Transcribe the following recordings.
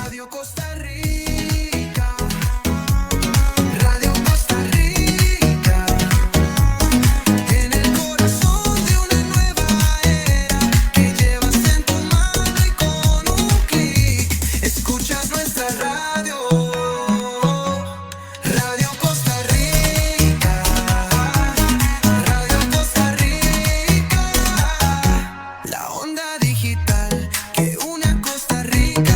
Radio Costa Rica, Radio Costa Rica, en el corazón de una nueva era que llevas en tu mano y con un clic escuchas nuestra radio, Radio Costa Rica, Radio Costa Rica, la onda digital que une a Costa Rica.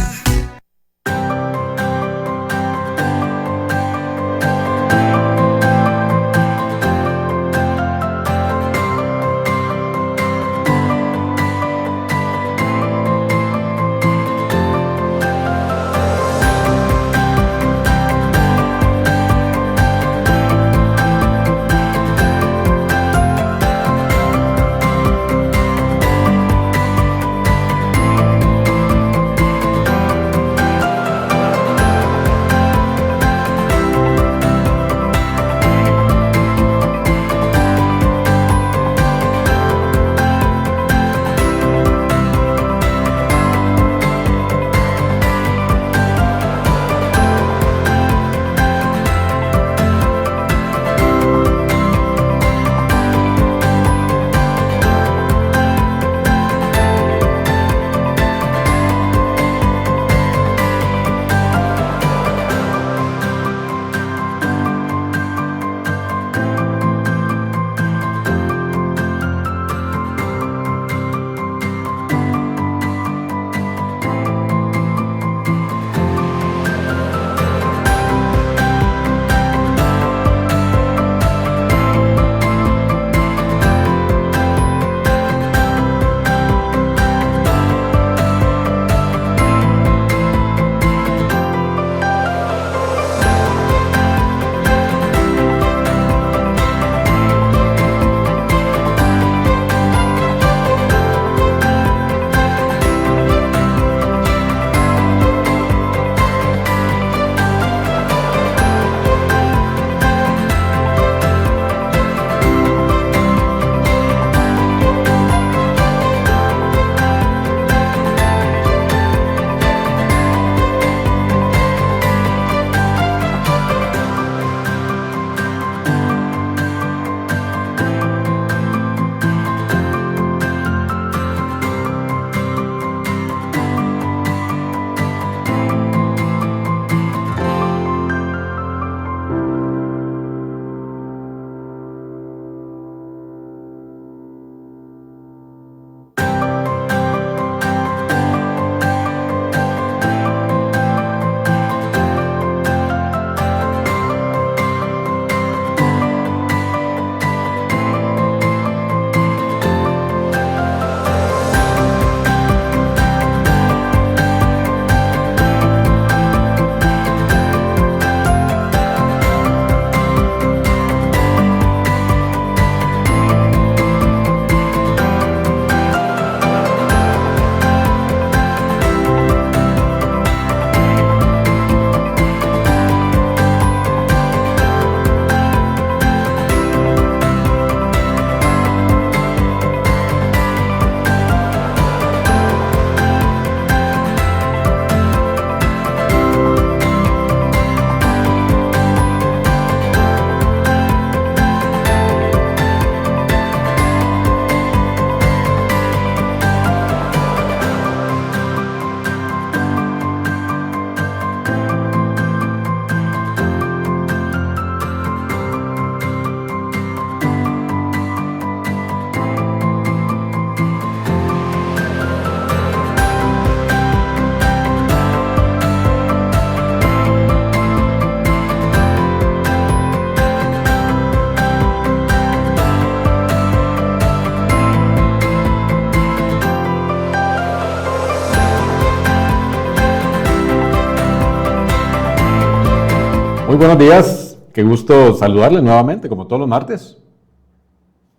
Muy buenos días, qué gusto saludarles nuevamente, como todos los martes.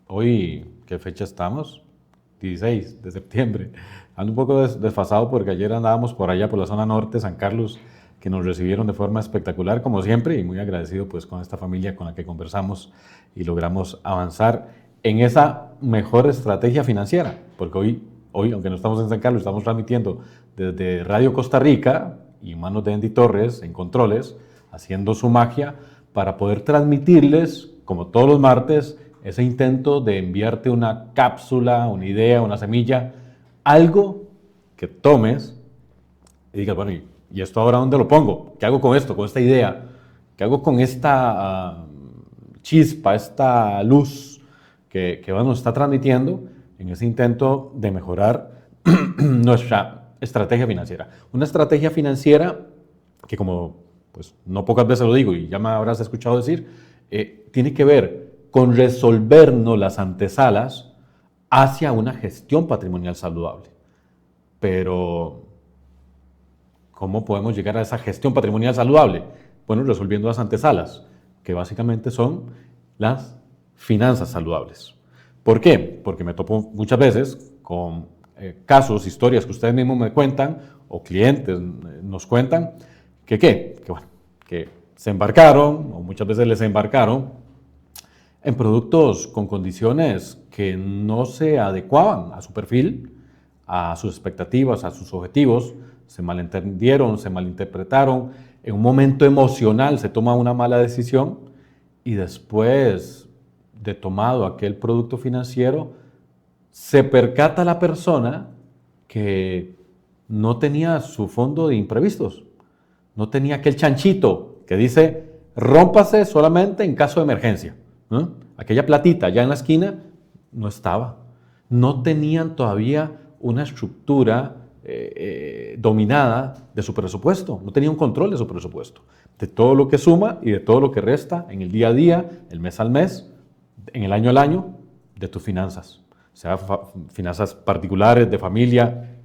Hoy, ¿qué fecha estamos? 16 de septiembre. Ando un poco desfasado porque ayer andábamos por allá, por la zona norte, San Carlos, que nos recibieron de forma espectacular, como siempre, y muy agradecido pues con esta familia con la que conversamos y logramos avanzar en esa mejor estrategia financiera, porque hoy, aunque no estamos en San Carlos, estamos transmitiendo desde Radio Costa Rica, y en manos de Andy Torres, en controles, haciendo su magia para poder transmitirles, como todos los martes, ese intento de enviarte una cápsula, una idea, una semilla, algo que tomes y digas, bueno, ¿y esto ahora dónde lo pongo? ¿Qué hago con esto, con esta idea? ¿Qué hago con esta chispa, esta luz que nos está transmitiendo en ese intento de mejorar nuestra estrategia financiera? Una estrategia financiera que, como pues no pocas veces lo digo y ya me habrás escuchado decir, tiene que ver con resolvernos las antesalas hacia una gestión patrimonial saludable. Pero, ¿cómo podemos llegar a esa gestión patrimonial saludable? Bueno, resolviendo las antesalas, que básicamente son las finanzas saludables. ¿Por qué? Porque me topo muchas veces con casos, historias que ustedes mismos me cuentan o clientes nos cuentan que se embarcaron o muchas veces les embarcaron en productos con condiciones que no se adecuaban a su perfil, a sus expectativas, a sus objetivos, se malentendieron, se malinterpretaron, en un momento emocional se toma una mala decisión y después de tomado aquel producto financiero, se percata la persona que no tenía su fondo de imprevistos, no tenía aquel chanchito que dice, rómpase solamente en caso de emergencia. Aquella platita allá en la esquina no estaba. No tenían todavía una estructura dominada de su presupuesto, no tenía un control de su presupuesto, de todo lo que suma y de todo lo que resta en el día a día, el mes al mes, en el año al año, de tus finanzas, sea finanzas particulares, de familia,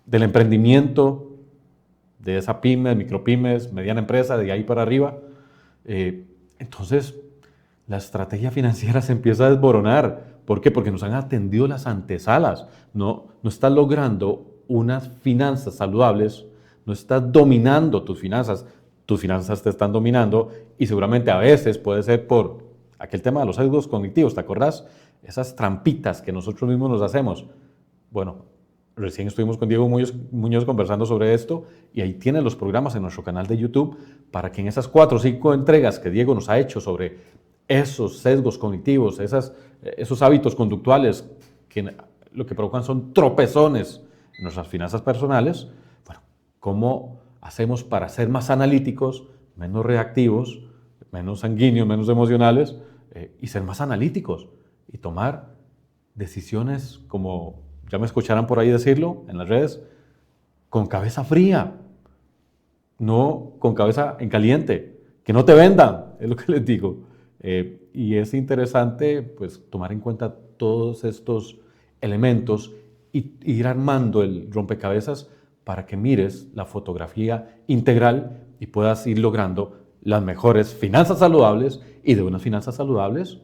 del emprendimiento, de esa pyme, micropymes, mediana empresa, de ahí para arriba. Entonces, la estrategia financiera se empieza a desboronar. ¿Por qué? Porque nos han atendido las antesalas. No estás logrando unas finanzas saludables, no estás dominando tus finanzas te están dominando y seguramente a veces puede ser por aquel tema de los sesgos cognitivos, ¿te acordás? Esas trampitas que nosotros mismos nos hacemos. Bueno, recién estuvimos con Diego Muñoz conversando sobre esto y ahí tienen los programas en nuestro canal de YouTube para que en esas 4 o 5 entregas que Diego nos ha hecho sobre esos sesgos cognitivos, esos hábitos conductuales que lo que provocan son tropezones en nuestras finanzas personales, bueno, ¿cómo hacemos para ser más analíticos, menos reactivos, menos sanguíneos, menos emocionales y ser más analíticos y tomar decisiones como ya me escucharán por ahí decirlo en las redes, con cabeza fría, no con cabeza en caliente, que no te vendan, es lo que les digo. Y es interesante pues tomar en cuenta todos estos elementos y ir armando el rompecabezas para que mires la fotografía integral y puedas ir logrando las mejores finanzas saludables y de unas finanzas saludables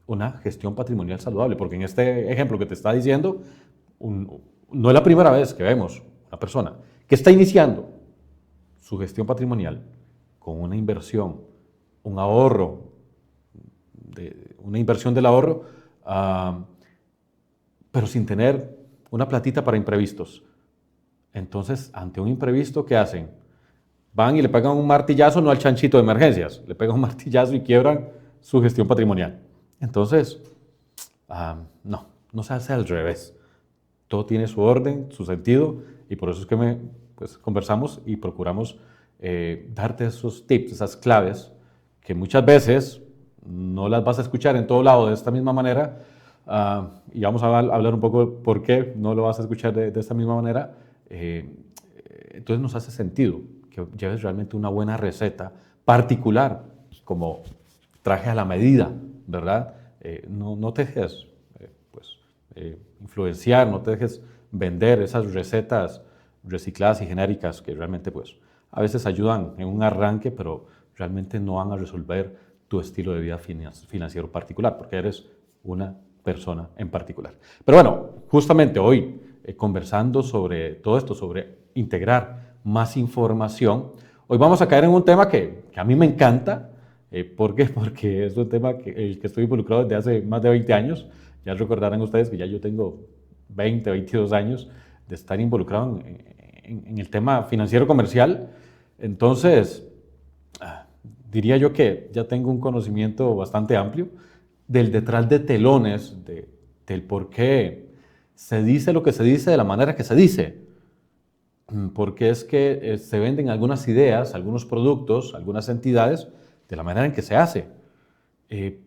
una gestión patrimonial saludable, porque en este ejemplo que te está diciendo, no es la primera vez que vemos una persona que está iniciando su gestión patrimonial con una inversión, un ahorro, una inversión del ahorro, pero sin tener una platita para imprevistos. Entonces, ante un imprevisto, ¿qué hacen? Van y le pegan un martillazo, no al chanchito de emergencias, le pegan un martillazo y quiebran su gestión patrimonial. Entonces, no se hace al revés. Todo tiene su orden, su sentido, y por eso es que conversamos y procuramos darte esos tips, esas claves, que muchas veces no las vas a escuchar en todo lado de esta misma manera, y vamos a hablar un poco por qué no lo vas a escuchar de esta misma manera. Entonces nos hace sentido que lleves realmente una buena receta particular, como traje a la medida, ¿verdad? No te dejes influenciar, no te dejes vender esas recetas recicladas y genéricas que realmente a veces ayudan en un arranque, pero realmente no van a resolver tu estilo de vida financiero particular, porque eres una persona en particular. Pero bueno, justamente hoy, conversando sobre todo esto, sobre integrar más información, hoy vamos a caer en un tema que a mí me encanta. ¿Por qué? Porque es un tema el que estoy involucrado desde hace más de 20 años. Ya recordarán ustedes que ya yo tengo 22 años de estar involucrado en el tema financiero comercial. Entonces, diría yo que ya tengo un conocimiento bastante amplio del detrás de telones, del por qué se dice lo que se dice de la manera que se dice. Porque es que se venden algunas ideas, algunos productos, algunas entidades de la manera en que se hace.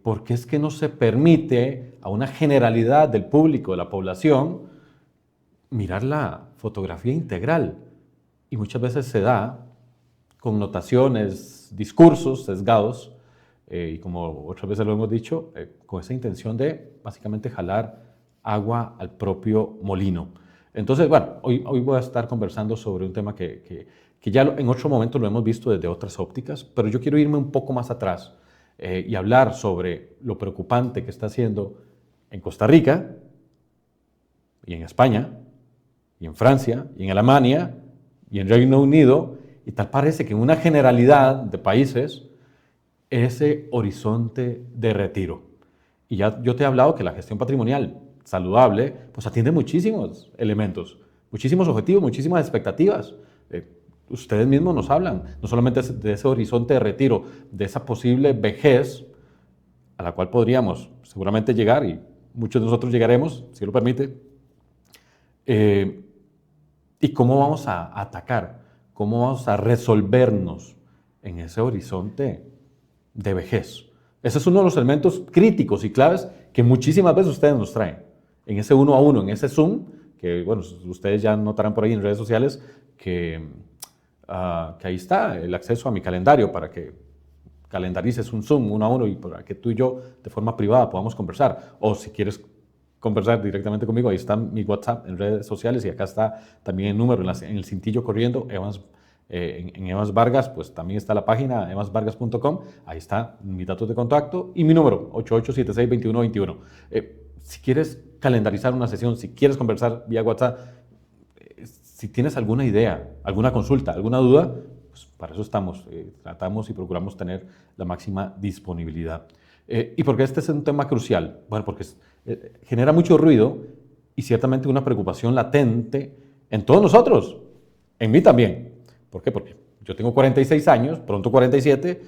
Porque es que no se permite a una generalidad del público, de la población, mirar la fotografía integral. Y muchas veces se da connotaciones, discursos sesgados, y como otras veces lo hemos dicho, con esa intención de básicamente jalar agua al propio molino. Entonces, bueno, hoy voy a estar conversando sobre un tema que ya en otro momento lo hemos visto desde otras ópticas, pero yo quiero irme un poco más atrás y hablar sobre lo preocupante que está haciendo en Costa Rica y en España y en Francia y en Alemania y en Reino Unido, y tal parece que en una generalidad de países ese horizonte de retiro. Y ya yo te he hablado que la gestión patrimonial saludable pues atiende muchísimos elementos, muchísimos objetivos, muchísimas expectativas. Ustedes mismos nos hablan, no solamente de ese horizonte de retiro, de esa posible vejez a la cual podríamos seguramente llegar, y muchos de nosotros llegaremos, si lo permite, y cómo vamos a atacar, cómo vamos a resolvernos en ese horizonte de vejez. Ese es uno de los elementos críticos y claves que muchísimas veces ustedes nos traen. En ese uno a uno, en ese Zoom, que bueno, ustedes ya notarán por ahí en redes sociales que ahí está el acceso a mi calendario para que calendarices un Zoom uno a uno y para que tú y yo de forma privada podamos conversar. O si quieres conversar directamente conmigo, ahí está mi WhatsApp en redes sociales y acá está también el número en el cintillo corriendo, en Evans Vargas, pues también está la página evansvargas.com, ahí está mis datos de contacto y mi número, 8876-2121. Si quieres calendarizar una sesión, si quieres conversar vía WhatsApp, si tienes alguna idea, alguna consulta, alguna duda, pues para eso estamos, tratamos y procuramos tener la máxima disponibilidad. ¿Y por qué este es un tema crucial? Bueno, porque genera mucho ruido y ciertamente una preocupación latente en todos nosotros, en mí también. ¿Por qué? Porque yo tengo 46 años, pronto 47,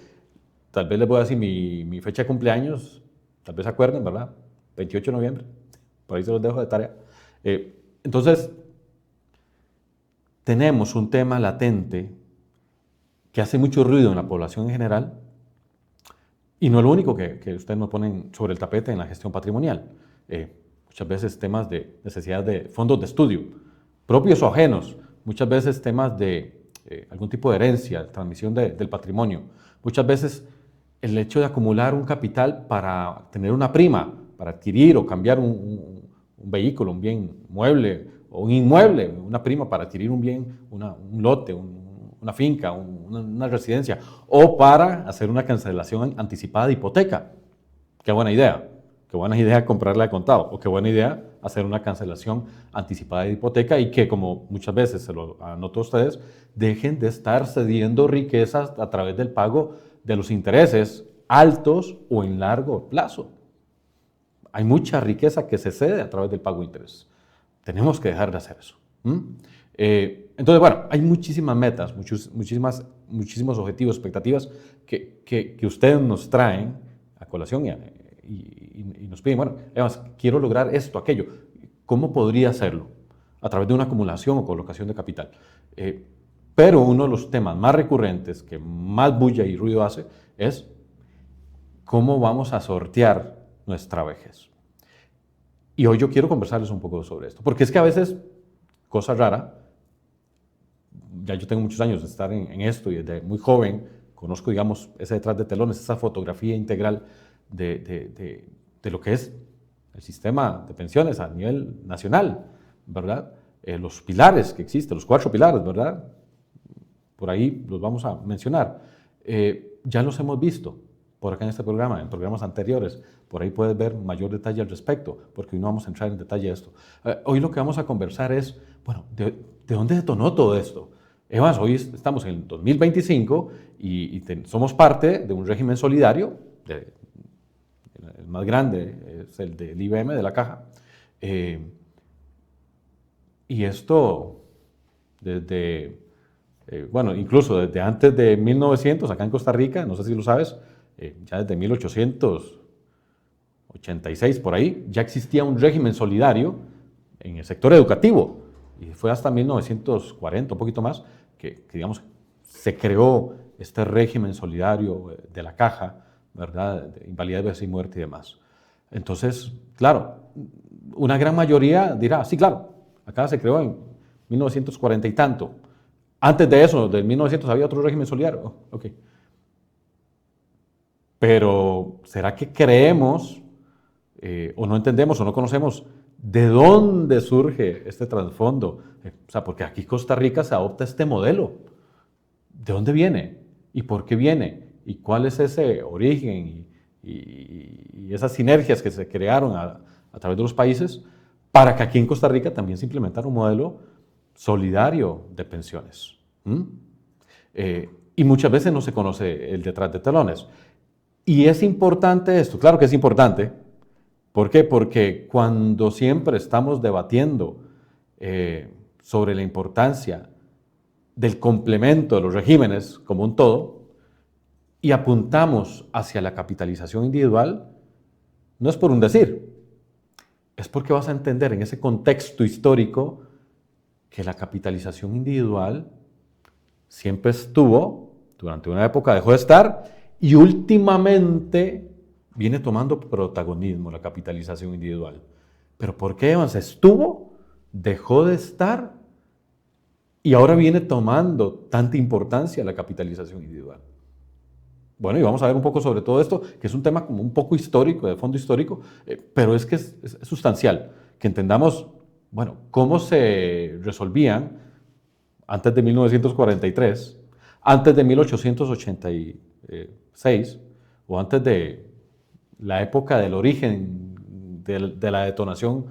tal vez les voy a decir mi fecha de cumpleaños, tal vez se acuerden, ¿verdad? 28 de noviembre, por ahí se los dejo de tarea. Entonces, tenemos un tema latente que hace mucho ruido en la población en general y no es lo único que ustedes nos ponen sobre el tapete en la gestión patrimonial. Muchas veces temas de necesidad de fondos de estudio, propios o ajenos, muchas veces temas de algún tipo de herencia, transmisión del patrimonio, muchas veces el hecho de acumular un capital para tener una prima, para adquirir o cambiar un vehículo, un bien mueble o un inmueble, una prima para adquirir un bien, un lote, una finca, una residencia, o para hacer una cancelación anticipada de hipoteca. Qué buena idea comprarla de contado, o qué buena idea hacer una cancelación anticipada de hipoteca y que, como muchas veces se lo anoto a ustedes, dejen de estar cediendo riquezas a través del pago de los intereses altos o en largo plazo. Hay mucha riqueza que se cede a través del pago de intereses. Tenemos que dejar de hacer eso. Entonces, bueno, hay muchísimas metas, muchísimos objetivos, expectativas que ustedes nos traen a colación y nos piden, bueno, además, quiero lograr esto, aquello. ¿Cómo podría hacerlo? A través de una acumulación o colocación de capital. Pero uno de los temas más recurrentes, que más bulla y ruido hace, es cómo vamos a sortear nuestra vejez. Y hoy yo quiero conversarles un poco sobre esto, porque es que a veces, cosa rara, ya yo tengo muchos años de estar en esto y desde muy joven conozco, digamos, ese detrás de telones, esa fotografía integral de lo que es el sistema de pensiones a nivel nacional, ¿verdad? Los pilares que existen, los 4 pilares, ¿verdad? Por ahí los vamos a mencionar. Ya los hemos visto por acá en este programa, en programas anteriores. Por ahí puedes ver mayor detalle al respecto, porque hoy no vamos a entrar en detalle de esto. Hoy lo que vamos a conversar es, bueno, ¿de dónde detonó todo esto? Además, hoy estamos en el 2025 y somos parte de un régimen solidario, el más grande es el del IBM, de la Caja. Y esto desde, bueno, incluso desde antes de 1900, acá en Costa Rica, no sé si lo sabes, ya desde 1886 por ahí, ya existía un régimen solidario en el sector educativo. Y fue hasta 1940, un poquito más, que digamos, se creó este régimen solidario de la caja, ¿verdad? De invalidez y muerte y demás. Entonces, claro, una gran mayoría dirá, sí, claro, acá se creó en 1940 y tanto. Antes de eso, del 1900, había otro régimen solidario. Oh, ok. Pero, ¿será que creemos o no entendemos o no conocemos de dónde surge este trasfondo? O sea, porque aquí Costa Rica se adopta este modelo. ¿De dónde viene? ¿Y por qué viene? ¿Y cuál es ese origen y esas sinergias que se crearon a través de los países para que aquí en Costa Rica también se implementara un modelo solidario de pensiones? Y muchas veces no se conoce el detrás de telones. Y es importante esto, claro que es importante. ¿Por qué? Porque cuando siempre estamos debatiendo sobre la importancia del complemento de los regímenes como un todo y apuntamos hacia la capitalización individual, no es por un decir, es porque vas a entender en ese contexto histórico que la capitalización individual siempre estuvo, durante una época dejó de estar y últimamente viene tomando protagonismo la capitalización individual. ¿Pero por qué, Evans? Estuvo, dejó de estar y ahora viene tomando tanta importancia la capitalización individual. Bueno, y vamos a ver un poco sobre todo esto, que es un tema como un poco histórico, de fondo histórico, pero es que es sustancial, que entendamos, bueno, cómo se resolvían antes de 1943, antes de 1886 o antes de la época del origen de la detonación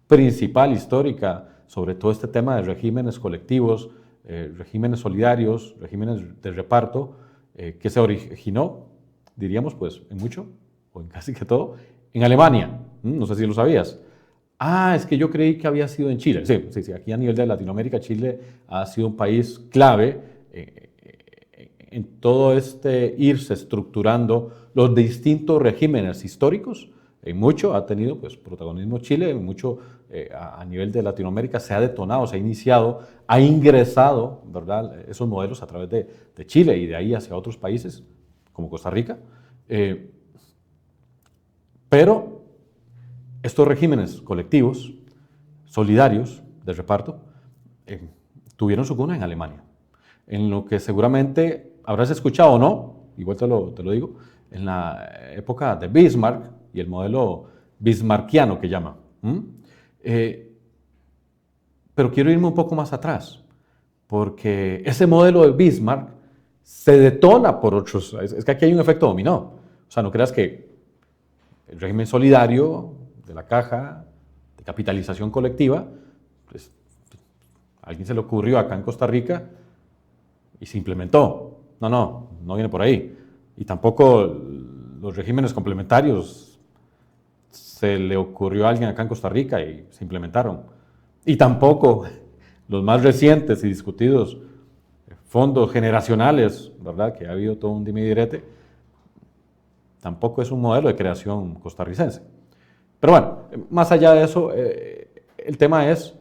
principal histórica sobre todo este tema de regímenes colectivos, regímenes solidarios, regímenes de reparto, que se originó, diríamos, pues en mucho, o en casi que todo, en Alemania. No sé si lo sabías. Ah, es que yo creí que había sido en Chile. Sí, sí, sí, aquí a nivel de Latinoamérica, Chile ha sido un país clave en todo este irse estructurando los distintos regímenes históricos. En mucho ha tenido pues, protagonismo Chile, en mucho a nivel de Latinoamérica se ha detonado, se ha iniciado, ha ingresado, ¿verdad?, esos modelos a través de Chile y de ahí hacia otros países, como Costa Rica. Pero estos regímenes colectivos, solidarios, de reparto, tuvieron su cuna en Alemania, en lo que seguramente habrás escuchado o no, igual te lo digo, en la época de Bismarck y el modelo bismarckiano que llama. Pero quiero irme un poco más atrás, porque ese modelo de Bismarck se detona por otros, es que aquí hay un efecto dominó. O sea, no creas que el régimen solidario de la caja, de capitalización colectiva, pues, a alguien se le ocurrió acá en Costa Rica y se implementó. No viene por ahí. Y tampoco los regímenes complementarios se le ocurrió a alguien acá en Costa Rica y se implementaron. Y tampoco los más recientes y discutidos fondos generacionales, ¿verdad?, que ha habido todo un dime y direte, tampoco es un modelo de creación costarricense. Pero bueno, más allá de eso, el tema es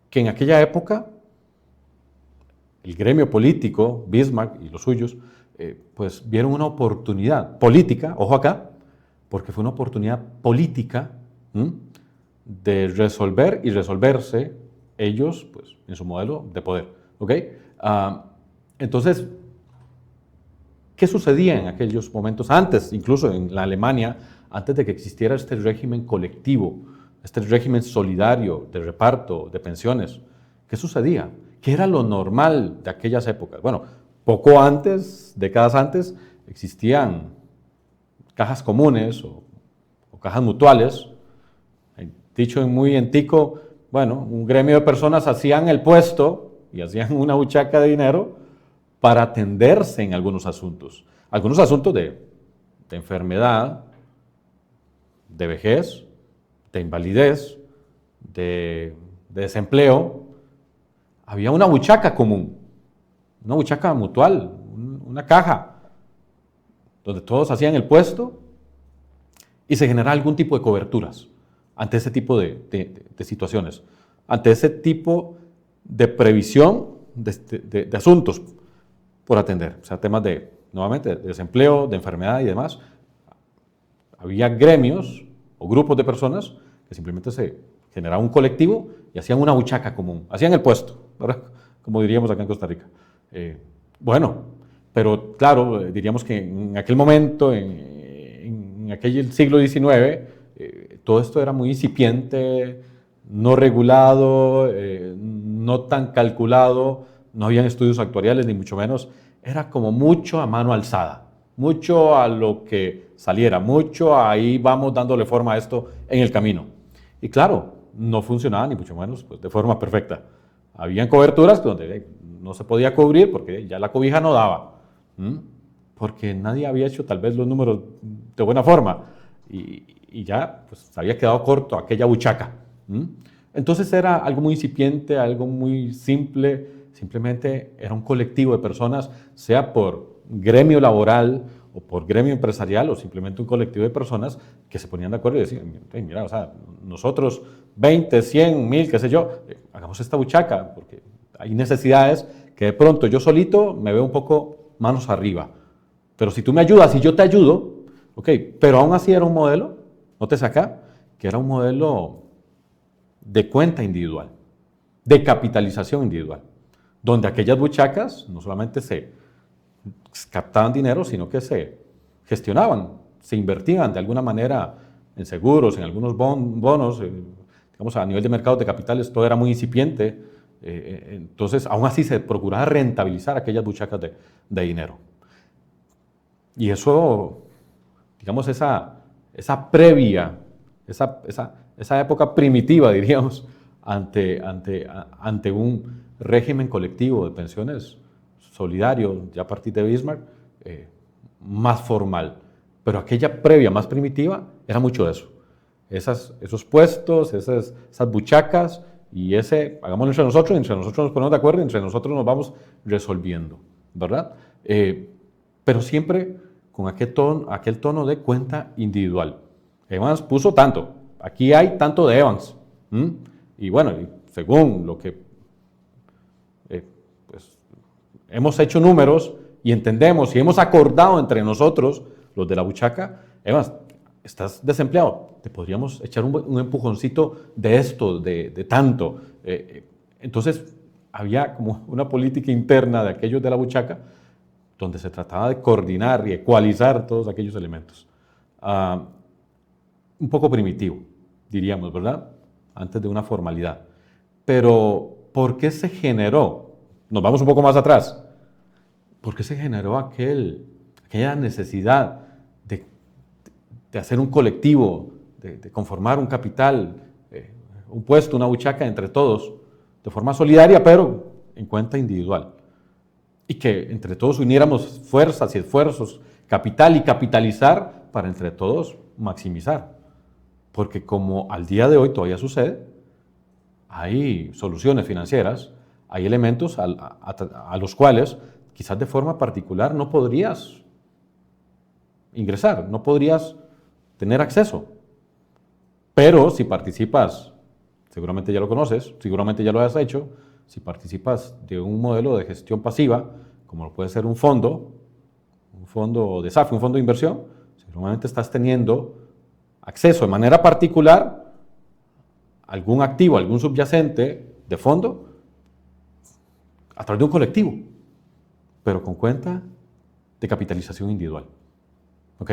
que en aquella época el gremio político, Bismarck y los suyos, pues vieron una oportunidad política, ojo acá, porque fue una oportunidad política de resolver y resolverse ellos pues, en su modelo de poder. ¿Okay? Entonces, ¿qué sucedía en aquellos momentos? Antes, incluso en la Alemania, antes de que existiera este régimen colectivo, este régimen solidario de reparto de pensiones, ¿qué sucedía? ¿Qué era lo normal de aquellas épocas? Bueno, poco antes, décadas antes, existían cajas comunes o cajas mutuales. Dicho muy en tico, bueno, un gremio de personas hacían el puesto y hacían una buchaca de dinero para atenderse en algunos asuntos. Algunos asuntos de enfermedad, de vejez, de invalidez, de desempleo, había una buchaca común, una buchaca mutual, una caja, donde todos hacían el puesto y se generaba algún tipo de coberturas ante ese tipo de situaciones, ante ese tipo de previsión de asuntos por atender, o sea, temas nuevamente, de desempleo, de enfermedad y demás. Había gremios o grupos de personas que simplemente se generaba un colectivo y hacían una buchaca común, hacían el puesto, ¿verdad? Como diríamos acá en Costa Rica. Bueno, pero claro, diríamos que en aquel momento, en aquel siglo XIX, todo esto era muy incipiente, no regulado, no tan calculado, no habían estudios actuariales ni mucho menos, era como mucho a mano alzada, mucho a lo que saliera, mucho ahí vamos dándole forma a esto en el camino. Y claro, no funcionaba ni mucho menos pues, de forma perfecta. Habían coberturas donde no se podía cubrir porque ya la cobija no daba, porque nadie había hecho tal vez los números de buena forma y ya pues, se había quedado corto aquella buchaca. Entonces era algo muy incipiente, algo muy simple, simplemente era un colectivo de personas, sea por gremio laboral o por gremio empresarial o simplemente un colectivo de personas que se ponían de acuerdo y decían, mira, o sea, nosotros 20, 100, 1000, qué sé yo, hagamos esta buchaca, porque hay necesidades que de pronto yo solito me veo un poco manos arriba. Pero si tú me ayudas y yo te ayudo, ok, pero aún así era un modelo, nótese acá, que era un modelo de cuenta individual, de capitalización individual, donde aquellas buchacas no solamente se captaban dinero, sino que se gestionaban, se invertían de alguna manera en seguros, en algunos bonos, digamos a nivel de mercados de capitales todo era muy incipiente, entonces aún así se procuraba rentabilizar aquellas buchacas de dinero. Y eso, digamos, esa previa, esa época primitiva, diríamos, ante un régimen colectivo de pensiones solidario, ya a partir de Bismarck, más formal. Pero aquella previa, más primitiva, era mucho de eso. Esos puestos, esas buchacas, y hagámoslo entre nosotros nos ponemos de acuerdo, entre nosotros nos vamos resolviendo, ¿verdad? Pero siempre con aquel tono de cuenta individual. Evans puso tanto, aquí hay tanto de Evans. Y bueno, según lo que pues, hemos hecho números y entendemos y hemos acordado entre nosotros, los de la buchaca, Evans, estás desempleado, te podríamos echar un empujoncito de esto, de tanto. Entonces, había como una política interna de aquellos de la buchaca donde se trataba de coordinar y ecualizar todos aquellos elementos. Un poco primitivo, diríamos, ¿verdad? Antes de una formalidad. Pero, ¿por qué se generó? Nos vamos un poco más atrás. ¿Por qué se generó aquella necesidad de hacer un colectivo, de conformar un capital, un puesto, una buchaca entre todos, de forma solidaria, pero en cuenta individual? Y que entre todos uniéramos fuerzas y esfuerzos, capital y capitalizar para entre todos maximizar. Porque como al día de hoy todavía sucede, hay soluciones financieras, hay elementos a los cuales quizás de forma particular no podrías ingresar, no podrías tener acceso. Pero si participas, seguramente ya lo conoces, seguramente ya lo has hecho, si participas de un modelo de gestión pasiva, como lo puede ser un fondo de SAFI, un fondo de inversión, seguramente estás teniendo acceso de manera particular a algún activo, algún subyacente de fondo a través de un colectivo, pero con cuenta de capitalización individual. ¿Ok?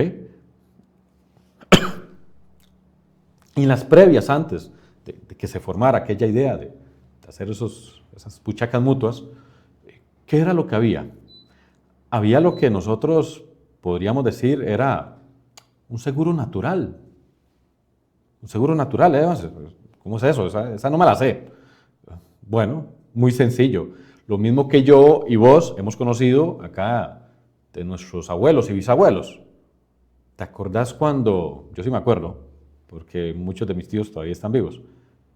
Y en las previas, antes de que se formara aquella idea de hacer esas buchacas mutuas, ¿qué era lo que había? Había lo que nosotros podríamos decir era un seguro natural. Un seguro natural, ¿eh? ¿Cómo es eso? Esa no me la sé. Bueno, muy sencillo. Lo mismo que yo y vos hemos conocido acá de nuestros abuelos y bisabuelos. ¿Te acordás cuando? Yo sí me acuerdo, porque muchos de mis tíos todavía están vivos.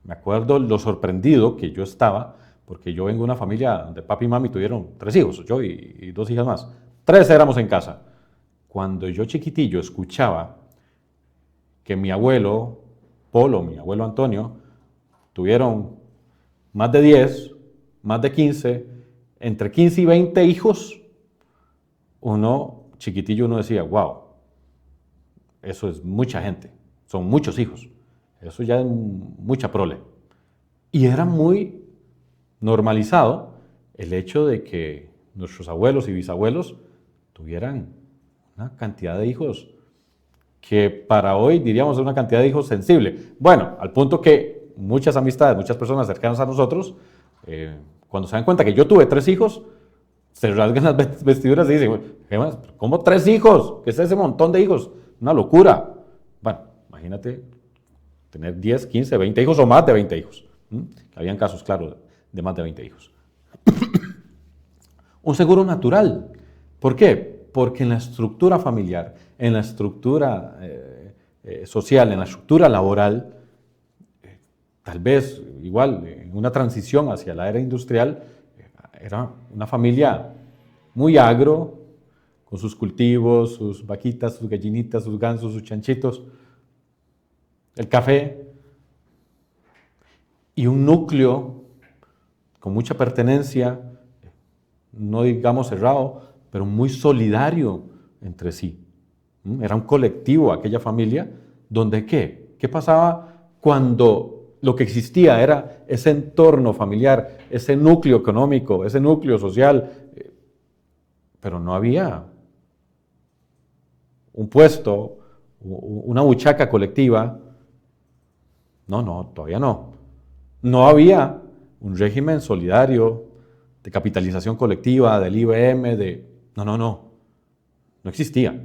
Me acuerdo lo sorprendido que yo estaba porque yo vengo de una familia donde papi y mami tuvieron 3 hijos, yo y 2 hijas más. 3 éramos en casa. Cuando yo chiquitillo escuchaba que mi abuelo Polo, mi abuelo Antonio, tuvieron más de 10, más de 15, entre 15 y 20 hijos, uno, chiquitillo, uno decía, wow, eso es mucha gente, son muchos hijos, eso ya es mucha prole. Y era muy normalizado el hecho de que nuestros abuelos y bisabuelos tuvieran una cantidad de hijos que para hoy diríamos una cantidad de hijos sensible. Bueno, al punto que muchas amistades, muchas personas cercanas a nosotros, cuando se dan cuenta que yo tuve 3 hijos, se rasgan las vestiduras y dicen, ¿cómo 3 hijos? ¿Qué es ese montón de hijos? Una locura. Bueno, imagínate tener 10, 15, 20 hijos o más de 20 hijos. Habían casos, claro, de más de 20 hijos. Un seguro natural. ¿Por qué? Porque en la estructura familiar, en la estructura social, en la estructura laboral, tal vez igual en una transición hacia la era industrial, era una familia muy agro, con sus cultivos, sus vaquitas, sus gallinitas, sus gansos, sus chanchitos, el café, y un núcleo con mucha pertenencia, no digamos cerrado, pero muy solidario entre sí. Era un colectivo, aquella familia, donde ¿qué? ¿Qué pasaba cuando lo que existía era ese entorno familiar, ese núcleo económico, ese núcleo social, pero no había un puesto, una buchaca colectiva? No, todavía no. No había un régimen solidario de capitalización colectiva, del IBM, no existía.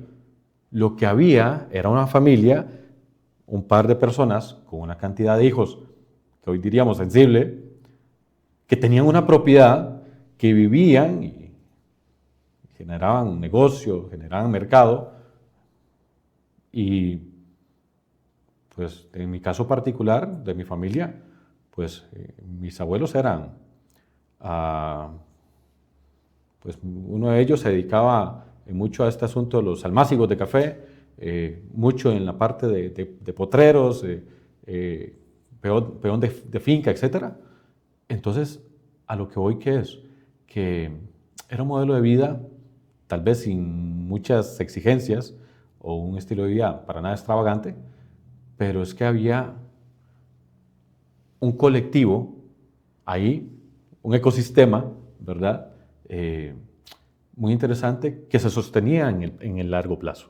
Lo que había era una familia, un par de personas con una cantidad de hijos que hoy diríamos sensible, que tenían una propiedad, que vivían y generaban negocio, generaban mercado, y pues en mi caso particular, de mi familia, pues mis abuelos eran, pues uno de ellos se dedicaba mucho a este asunto de los almácigos de café, mucho en la parte de potreros, peón de finca, etc. Entonces, a lo que voy, ¿qué es? Que era un modelo de vida, tal vez sin muchas exigencias, o un estilo de vida para nada extravagante, pero es que había un colectivo ahí, un ecosistema, ¿verdad? Muy interesante, que se sostenía en el largo plazo.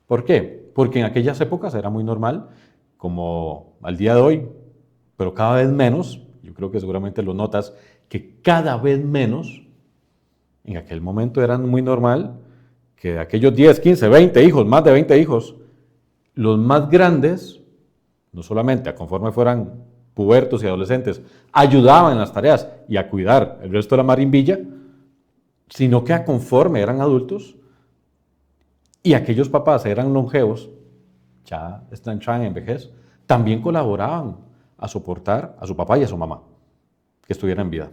¿Por qué? Porque en aquellas épocas era muy normal, como al día de hoy, pero cada vez menos, yo creo que seguramente lo notas, que cada vez menos, en aquel momento era muy normal que de aquellos 10, 15, 20 hijos, más de 20 hijos, los más grandes, no solamente conforme fueran pubertos y adolescentes, ayudaban en las tareas y a cuidar el resto de la marimbilla, sino que a conforme eran adultos y aquellos papás eran longevos, ya están en vejez, también colaboraban a soportar a su papá y a su mamá, que estuvieran en vida.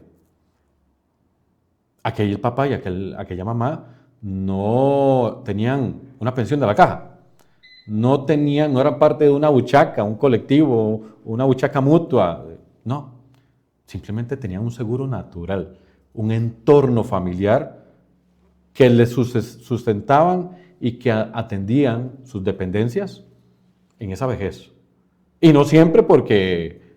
Aquel papá y aquella mamá no tenían una pensión de la caja, no eran parte de una buchaca, un colectivo, una buchaca mutua, no, simplemente tenían un seguro natural, un entorno familiar que les sustentaban y que atendían sus dependencias en esa vejez. Y no siempre porque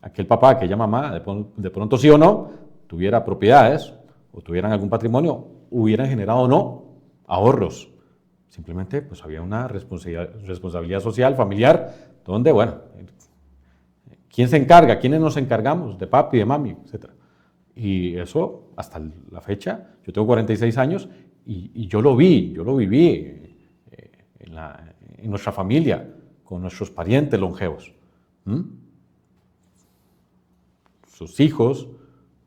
aquel papá, aquella mamá, de pronto sí o no, tuviera propiedades o tuvieran algún patrimonio, hubieran generado o no ahorros. Simplemente pues había una responsabilidad social, familiar, donde, bueno, ¿quién se encarga? ¿Quiénes nos encargamos? De papi, de mami, etc. Y eso, hasta la fecha, yo tengo 46 años y yo lo viví en nuestra familia, con nuestros parientes longevos. Sus hijos,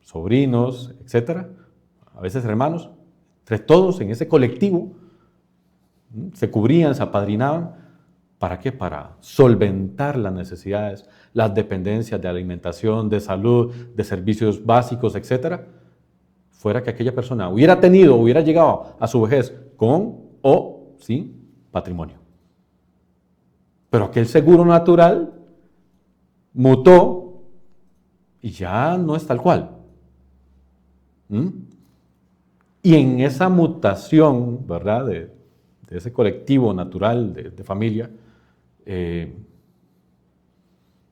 sobrinos, etc. A veces hermanos, entre todos en ese colectivo, se cubrían, se apadrinaban ¿Para qué? Para solventar las necesidades, las dependencias de alimentación, de salud, de servicios básicos, etcétera, fuera que aquella persona hubiera llegado a su vejez con o sin patrimonio. Pero aquel seguro natural mutó y ya no es tal cual. Y en esa mutación, ¿verdad?, de ese colectivo natural de familia,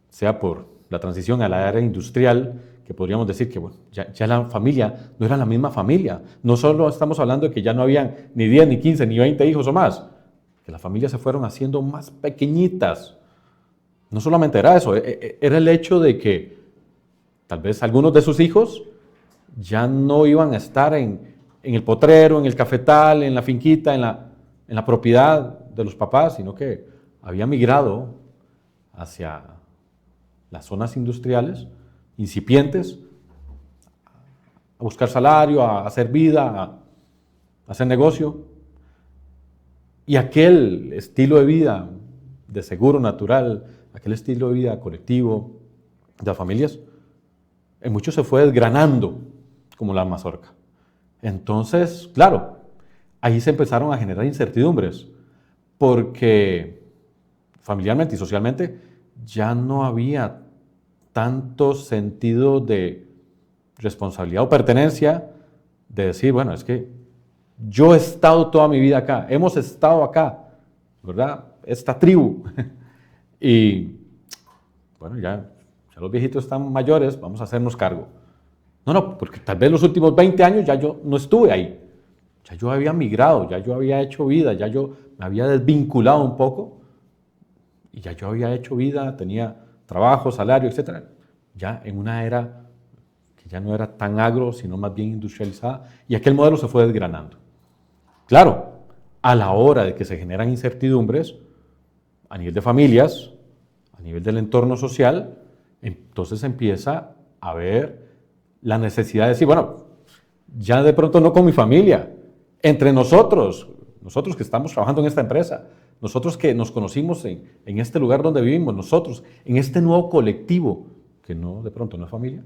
sea por la transición a la era industrial, que podríamos decir que bueno, ya la familia no era la misma familia. No solo estamos hablando de que ya no habían ni 10, ni 15, ni 20 hijos o más, que las familias se fueron haciendo más pequeñitas. No solamente era eso, era el hecho de que tal vez algunos de sus hijos ya no iban a estar en el potrero, en el cafetal, en la finquita, en la propiedad de los papás, sino que había migrado hacia las zonas industriales, incipientes, a buscar salario, a hacer vida, a hacer negocio. Y aquel estilo de vida de seguro natural, aquel estilo de vida colectivo de las familias, en muchos se fue desgranando como la mazorca. Entonces, claro, ahí se empezaron a generar incertidumbres, porque familiarmente y socialmente ya no había tanto sentido de responsabilidad o pertenencia, de decir, bueno, es que yo he estado toda mi vida acá, hemos estado acá, ¿verdad? Esta tribu. Y bueno, ya los viejitos están mayores, vamos a hacernos cargo. No, porque tal vez los últimos 20 años ya yo no estuve ahí. Ya yo había migrado, ya yo había hecho vida, ya yo me había desvinculado un poco y ya yo había hecho vida, tenía trabajo, salario, etc. Ya en una era que ya no era tan agro, sino más bien industrializada, y aquel modelo se fue desgranando. Claro, a la hora de que se generan incertidumbres a nivel de familias, a nivel del entorno social, entonces empieza a haber la necesidad de decir, bueno, ya de pronto no con mi familia, entre nosotros que estamos trabajando en esta empresa, nosotros que nos conocimos en este lugar donde vivimos, nosotros, en este nuevo colectivo, que no, de pronto no es familia,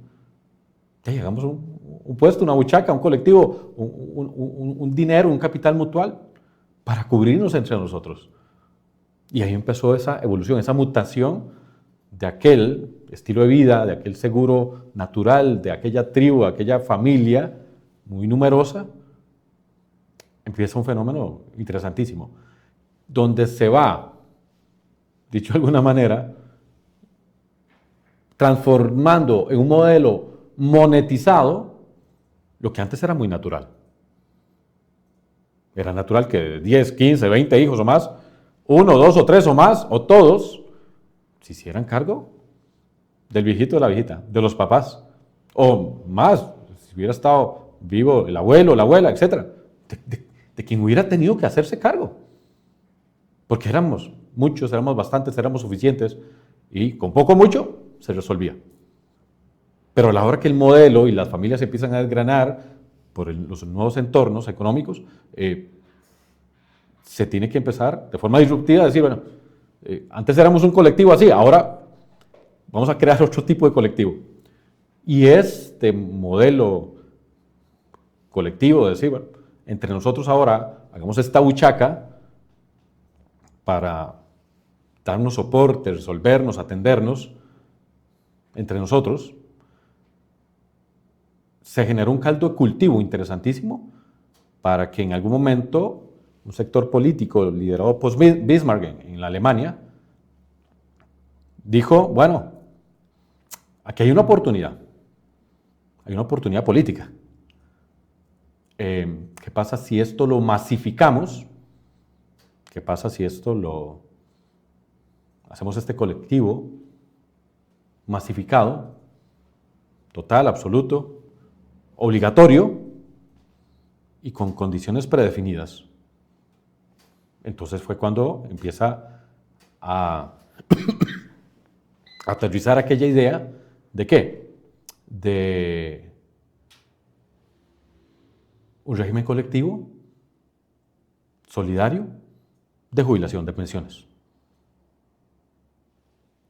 ya llegamos a un puesto, una buchaca, un colectivo, un dinero, un capital mutual para cubrirnos entre nosotros. Y ahí empezó esa evolución, esa mutación de aquel estilo de vida, de aquel seguro natural, de aquella tribu, aquella familia muy numerosa. Empieza un fenómeno interesantísimo, donde se va, dicho de alguna manera, transformando en un modelo monetizado lo que antes era muy natural. Era natural que 10, 15, 20 hijos o más, 1, 2 o 3 o más, o todos, se hicieran cargo del viejito o de la viejita, de los papás, o más, si hubiera estado vivo el abuelo, la abuela, etc., de quien hubiera tenido que hacerse cargo. Porque éramos muchos, éramos bastantes, éramos suficientes, y con poco o mucho se resolvía. Pero a la hora que el modelo y las familias empiezan a desgranar por los nuevos entornos económicos, se tiene que empezar de forma disruptiva a decir, bueno, antes éramos un colectivo así, ahora vamos a crear otro tipo de colectivo. Y este modelo colectivo de decir, bueno, entre nosotros ahora hagamos esta buchaca para darnos soporte, resolvernos, atendernos entre nosotros, se generó un caldo de cultivo interesantísimo para que en algún momento un sector político liderado por Bismarck en la Alemania dijo, bueno, aquí hay una oportunidad política. ¿Qué pasa si esto lo masificamos? ¿Qué pasa si esto lo hacemos este colectivo masificado, total, absoluto, obligatorio y con condiciones predefinidas? Entonces fue cuando empieza a aterrizar aquella idea de ¿qué? De un régimen colectivo solidario de jubilación, de pensiones.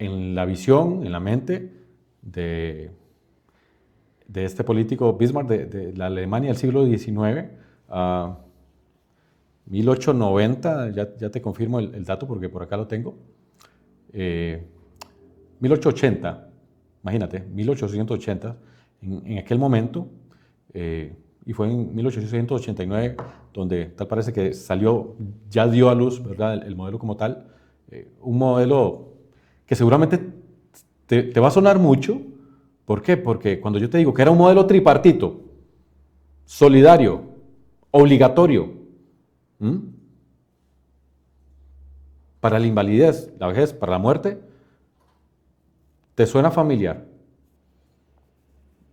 en la visión, en la mente de este político Bismarck de la Alemania del siglo XIX, 1890, ya te confirmo el dato porque por acá lo tengo, 1880, imagínate, 1880, en aquel momento, y fue en 1889 donde tal parece que salió, ya dio a luz, ¿verdad?, el modelo como tal, un modelo que seguramente te va a sonar mucho. ¿Por qué? Porque cuando yo te digo que era un modelo tripartito, solidario, obligatorio, para la invalidez, la vejez, para la muerte, ¿te suena familiar?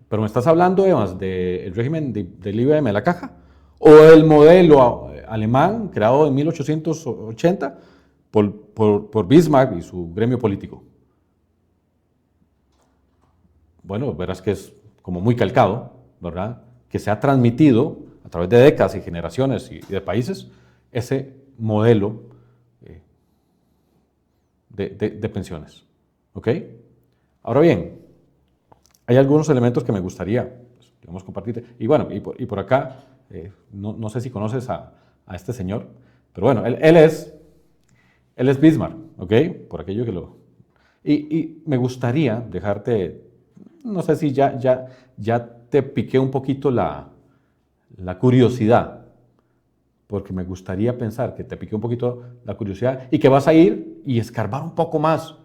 Pero me estás hablando, Evans, del régimen del IBM, la caja, o el modelo alemán creado en 1880 por Bismarck y su gremio político. Bueno, verás que es como muy calcado, ¿verdad? Que se ha transmitido a través de décadas y generaciones y de países ese modelo de pensiones. ¿Ok? Ahora bien, hay algunos elementos que me gustaría, digamos, compartirte. Y bueno, y por acá, no sé si conoces a este señor, pero bueno, él es Bismarck, ¿ok? Por aquello que lo... Y me gustaría dejarte, no sé si ya te piqué un poquito la curiosidad, porque me gustaría pensar que te piqué un poquito la curiosidad y que vas a ir y escarbar un poco más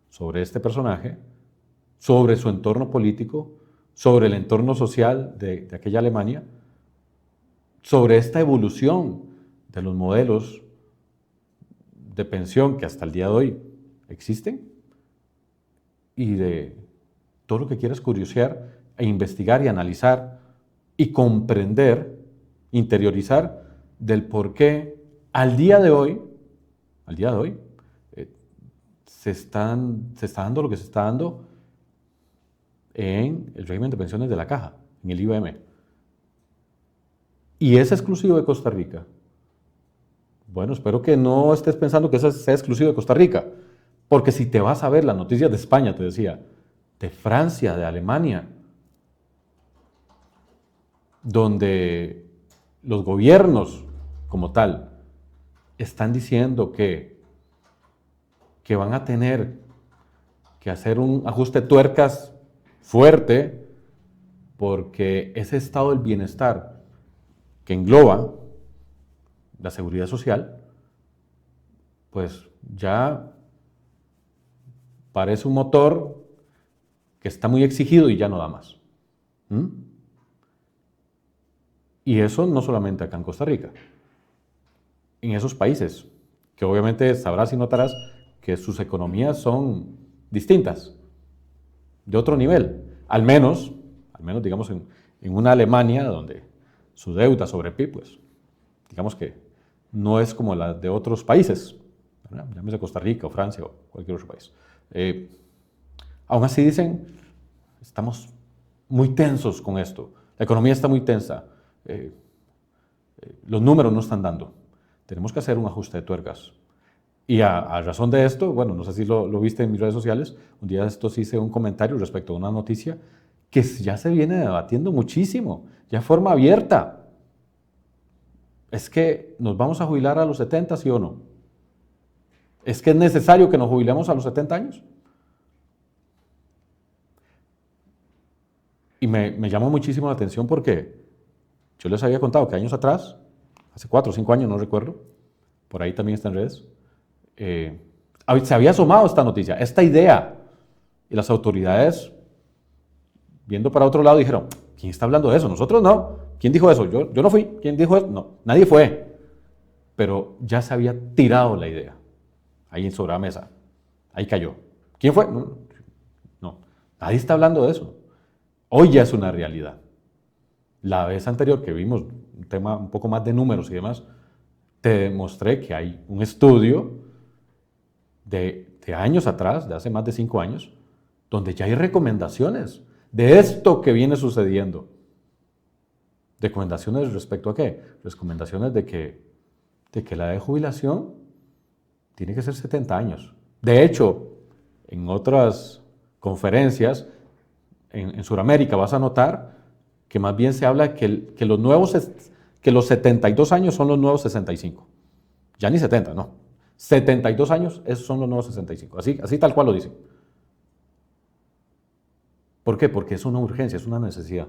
sobre este personaje, sobre su entorno político, sobre el entorno social de aquella Alemania, sobre esta evolución de los modelos de pensión que hasta el día de hoy existen y de todo lo que quieras curiosear e investigar y analizar y comprender, interiorizar del por qué al día de hoy, se está dando lo que se está dando en el régimen de pensiones de la Caja, en el IBM. ¿Y es exclusivo de Costa Rica? Bueno, espero que no estés pensando que eso sea exclusivo de Costa Rica, porque si te vas a ver las noticias de España, te decía, de Francia, de Alemania, donde los gobiernos como tal están diciendo que van a tener que hacer un ajuste de tuercas fuerte, porque ese estado del bienestar que engloba la seguridad social, pues ya parece un motor que está muy exigido y ya no da más. Y eso no solamente acá en Costa Rica, en esos países, que obviamente sabrás y notarás que sus economías son distintas, de otro nivel, al menos digamos en una Alemania donde su deuda sobre PIB, pues digamos que no es como la de otros países, ¿verdad? Llámese Costa Rica o Francia o cualquier otro país. Aún así dicen, estamos muy tensos con esto, la economía está muy tensa, los números no están dando, tenemos que hacer un ajuste de tuercas. Y a razón de esto, bueno, no sé si lo viste en mis redes sociales, un día de estos hice un comentario respecto a una noticia que ya se viene debatiendo muchísimo, ya de forma abierta. ¿Es que nos vamos a jubilar a los 70, sí o no? ¿Es que es necesario que nos jubilemos a los 70 años? Y me llamó muchísimo la atención porque yo les había contado que años atrás, hace 4 o 5 años, no recuerdo, por ahí también está en redes, se había asomado esta noticia, esta idea, y las autoridades, viendo para otro lado, dijeron, ¿quién está hablando de eso? Nosotros no. ¿Quién dijo eso? Yo no fui. ¿Quién dijo eso? No, nadie fue. Pero ya se había tirado la idea, ahí sobre la mesa, ahí cayó. ¿Quién fue? No, nadie está hablando de eso. Hoy ya es una realidad. La vez anterior que vimos un tema un poco más de números y demás, te demostré que hay un estudio de años atrás, de hace más de 5 años, donde ya hay recomendaciones de esto que viene sucediendo. ¿Recomendaciones respecto a qué? Recomendaciones de que la edad de jubilación tiene que ser 70 años. De hecho, en otras conferencias en Sudamérica vas a notar que más bien se habla que los 72 años son los nuevos 65. Ya ni 70, no. 72 años, esos son los nuevos 65. Así tal cual lo dicen. ¿Por qué? Porque es una urgencia, es una necesidad.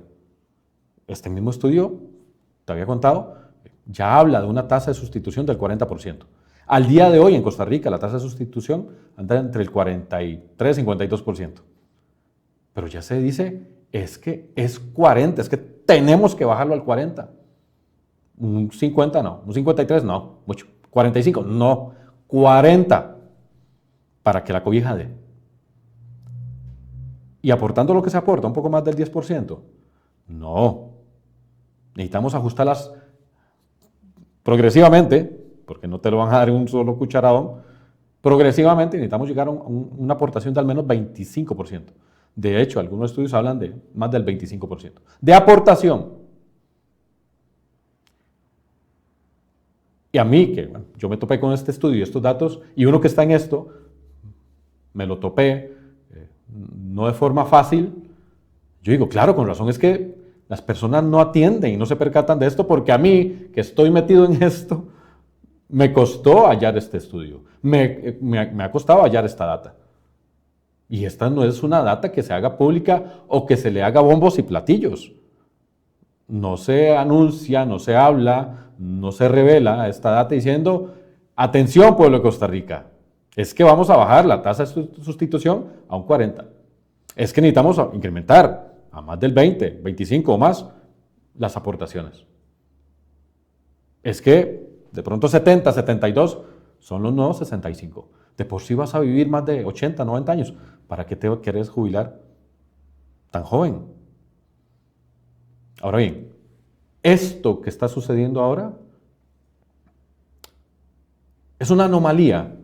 Este mismo estudio, te había contado, ya habla de una tasa de sustitución del 40%. Al día de hoy en Costa Rica la tasa de sustitución anda entre el 43 y 52%. Pero ya se dice, es que es 40, es que tenemos que bajarlo al 40. Un 50 no, un 53 no, mucho. 45 no, 40 para que la cobija dé. Y aportando lo que se aporta, un poco más del 10%, no. Necesitamos ajustarlas progresivamente, porque no te lo van a dar en un solo cucharadón. Progresivamente necesitamos llegar a una aportación de al menos 25%. De hecho, algunos estudios hablan de más del 25% de aportación. Y a mí, que bueno, yo me topé con este estudio y estos datos, y uno que está en esto, me lo topé, no de forma fácil. Yo digo, claro, con razón es que las personas no atienden y no se percatan de esto, porque a mí, que estoy metido en esto, me costó hallar este estudio, me ha costado hallar esta data. Y esta no es una data que se haga pública o que se le haga bombos y platillos. No se anuncia, no se habla, no se revela esta data diciendo, atención pueblo de Costa Rica, es que vamos a bajar la tasa de sustitución a un 40. Es que necesitamos incrementar a más del 20, 25 o más las aportaciones. Es que de pronto 70, 72 son los nuevos 65. De por sí vas a vivir más de 80, 90 años. ¿Para qué te quieres jubilar tan joven? Ahora bien, esto que está sucediendo ahora es una anomalía.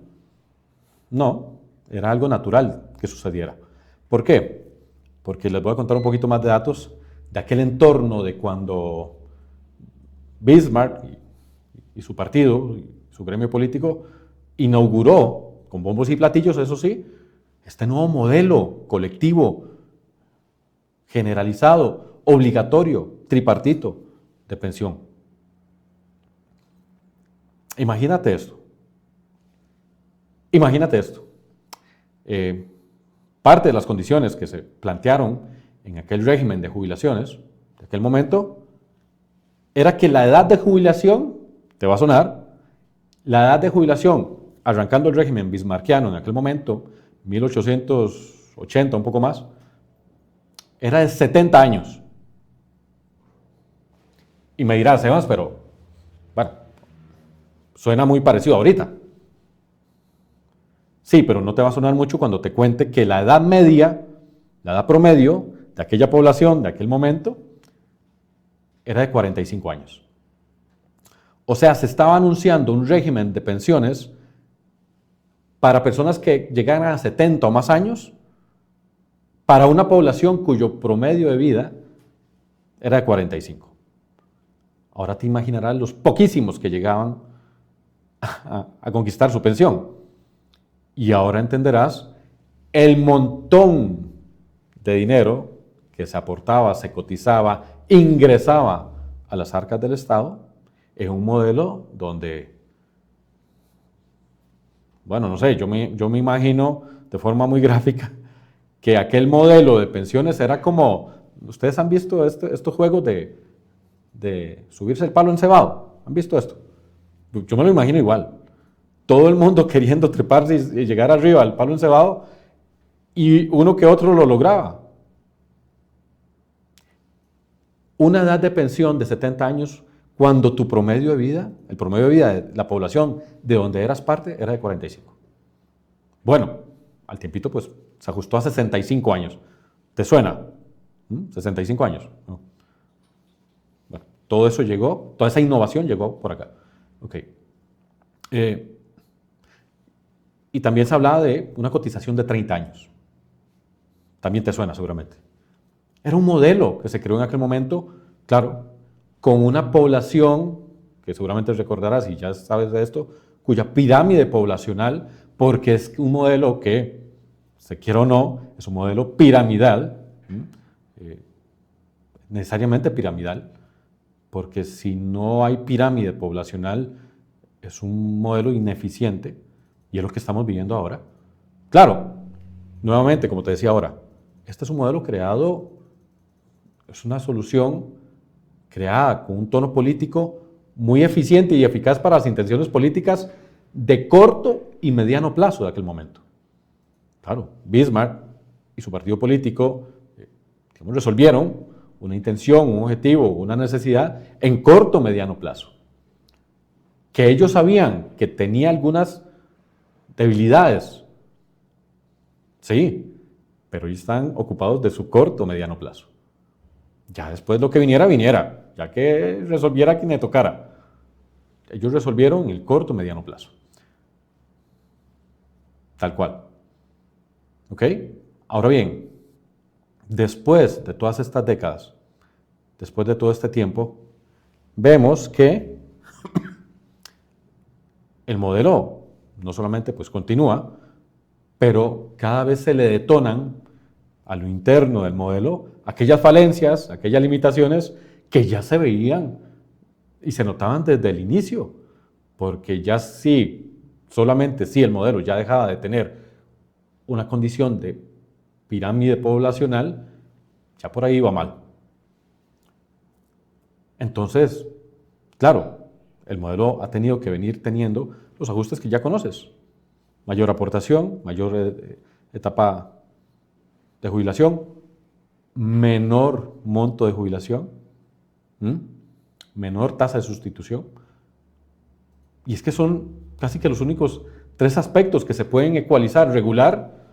No, era algo natural que sucediera. ¿Por qué? Porque les voy a contar un poquito más de datos de aquel entorno de cuando Bismarck y su partido, y su gremio político, inauguró, con bombos y platillos, eso sí, este nuevo modelo colectivo, generalizado, obligatorio, tripartito de pensión. Imagínate esto. Imagínate esto. Parte de las condiciones que se plantearon en aquel régimen de jubilaciones, de aquel momento, era que la edad de jubilación, te va a sonar, la edad de jubilación, arrancando el régimen bismarckiano en aquel momento, 1880, un poco más, era de 70 años. Y me dirás, Sebas, pero, bueno, suena muy parecido ahorita. Sí, pero no te va a sonar mucho cuando te cuente que la edad media, la edad promedio de aquella población, de aquel momento, era de 45 años. O sea, se estaba anunciando un régimen de pensiones para personas que llegaran a 70 o más años, para una población cuyo promedio de vida era de 45. Ahora te imaginarás los poquísimos que llegaban a conquistar su pensión. Y ahora entenderás el montón de dinero que se aportaba, se cotizaba, ingresaba a las arcas del Estado en un modelo donde, bueno, no sé, yo me imagino de forma muy gráfica que aquel modelo de pensiones era como, ¿ustedes han visto estos juegos de subirse el palo encebado? ¿Han visto esto? Yo me lo imagino igual. Todo el mundo queriendo treparse y llegar arriba al palo encebado, y uno que otro lo lograba. Una edad de pensión de 70 años cuando tu promedio de vida, el promedio de vida de la población de donde eras parte era de 45. Bueno, al tiempito pues se ajustó a 65 años. ¿Te suena? 65 años. ¿No? Bueno, todo eso llegó, toda esa innovación llegó por acá. Ok. Y también se hablaba de una cotización de 30 años. También te suena seguramente. Era un modelo que se creó en aquel momento, claro, con una población, que seguramente recordarás y ya sabes de esto, cuya pirámide poblacional, porque es un modelo que se quiera o no, es un modelo piramidal, necesariamente piramidal, porque si no hay pirámide poblacional, es un modelo ineficiente y es lo que estamos viviendo ahora. Claro, nuevamente, como te decía ahora, este es un modelo creado, es una solución creada con un tono político muy eficiente y eficaz para las intenciones políticas de corto y mediano plazo de aquel momento. Claro, Bismarck y su partido político digamos, resolvieron una intención, un objetivo, una necesidad en corto o mediano plazo. Que ellos sabían que tenía algunas debilidades, sí, pero ellos están ocupados de su corto o mediano plazo. Ya después lo que viniera, viniera, ya que resolviera quien le tocara. Ellos resolvieron el corto o mediano plazo. Tal cual. ¿Ok? Ahora bien, después de todas estas décadas, después de todo este tiempo, vemos que el modelo no solamente pues continúa, pero cada vez se le detonan a lo interno del modelo aquellas falencias, aquellas limitaciones que ya se veían y se notaban desde el inicio, porque ya sí, solamente si el modelo ya dejaba de tener una condición de pirámide poblacional, ya por ahí iba mal. Entonces, claro, el modelo ha tenido que venir teniendo los ajustes que ya conoces. Mayor aportación, mayor etapa de jubilación, menor monto de jubilación, menor tasa de sustitución. Y es que son casi que los únicos 3 aspectos que se pueden ecualizar, regular,